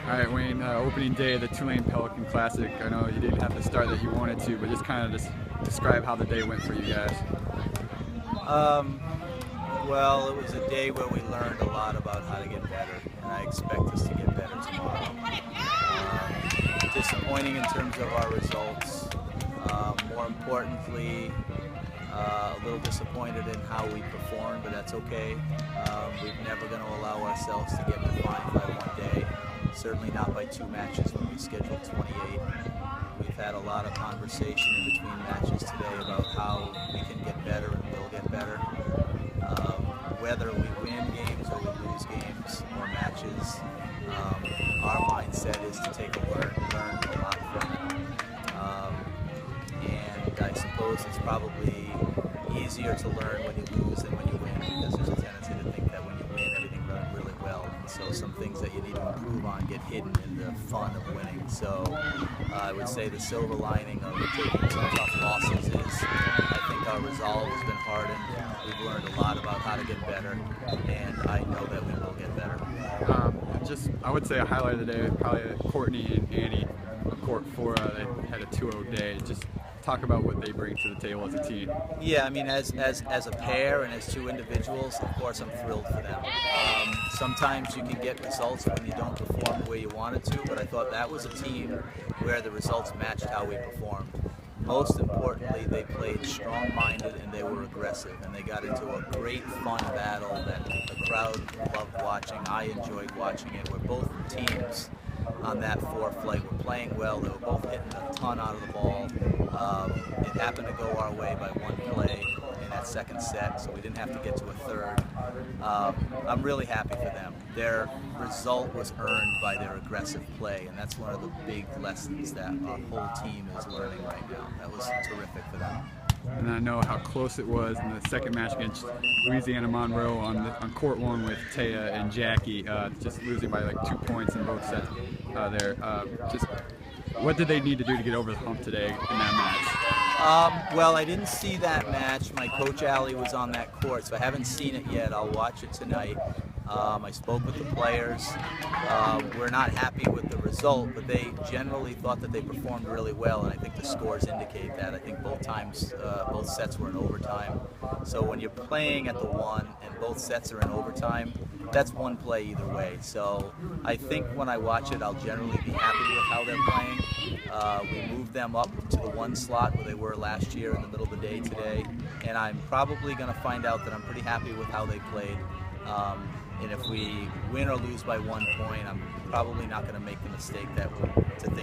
All right, Wayne, opening day of the Tulane Pelican Classic. I know you didn't have the start that you wanted to, but just kind of just describe how the day went for you guys. Well, it was a day where we learned a lot about how to get better, and I expect us to get better tomorrow. Disappointing in terms of our results. More importantly, a little disappointed in how we performed, but that's okay. We're never going to allow ourselves to get defined by one day. Certainly not by 2 matches when we scheduled 28. We've had a lot of conversation in between matches today about how we can get better and will get better. Whether we win games or we lose games or matches, our mindset is to take learn a lot from it. And I suppose it's probably easier to learn when you lose than when you win, because there's a tendency to think that when you win, everything runs really well. And so some things that you need to improve on get hidden in the fun of winning. So I would say the silver lining of taking some tough losses is I think our resolve has been hardened. We've learned a lot about how to get better, and I know that we will get better. I would say a highlight of the day, probably Courtney and Annie on court 4. They had a 2-0 day. Just talk about what they bring to the table as a team. Yeah, I mean, as a pair and as 2 individuals, of course, I'm thrilled for them. Sometimes you can get results when you don't perform the way you wanted to, but I thought that was a team where the results matched how we performed. Most importantly, they played strong-minded and they were aggressive, and they got into a great fun battle that the crowd loved watching. I enjoyed watching it, where both teams on that 4th flight were playing well. They were both hitting a ton out of the ball. It happened to go our way by 1 play in that 2nd set, so we didn't have to get to a 3rd. I'm really happy for them. Their result was earned by their aggressive play, and that's one of the big lessons that our whole team is learning right now. That was terrific for them. And I know how close it was in the 2nd match against Louisiana Monroe on court 1 with Taya and Jackie, just losing by like 2 points in both sets there. Just what did they need to do to get over the hump today in that match? Well, I didn't see that match. My coach Allie was on that court, so I haven't seen it yet. I'll watch it tonight. I spoke with the players. We're not happy with the result, but they generally thought that they performed really well, and I think the scores indicate that. I think both sets were in overtime. So when you're playing at the 1 and both sets are in overtime, that's 1 play either way. So I think when I watch it, I'll generally be happy with how they're playing. We moved them up to the 1 slot where they were last year in the middle of the day today, and I'm probably going to find out that I'm pretty happy with how they played. And if we win or lose by 1 point, I'm probably not going to make the mistake to think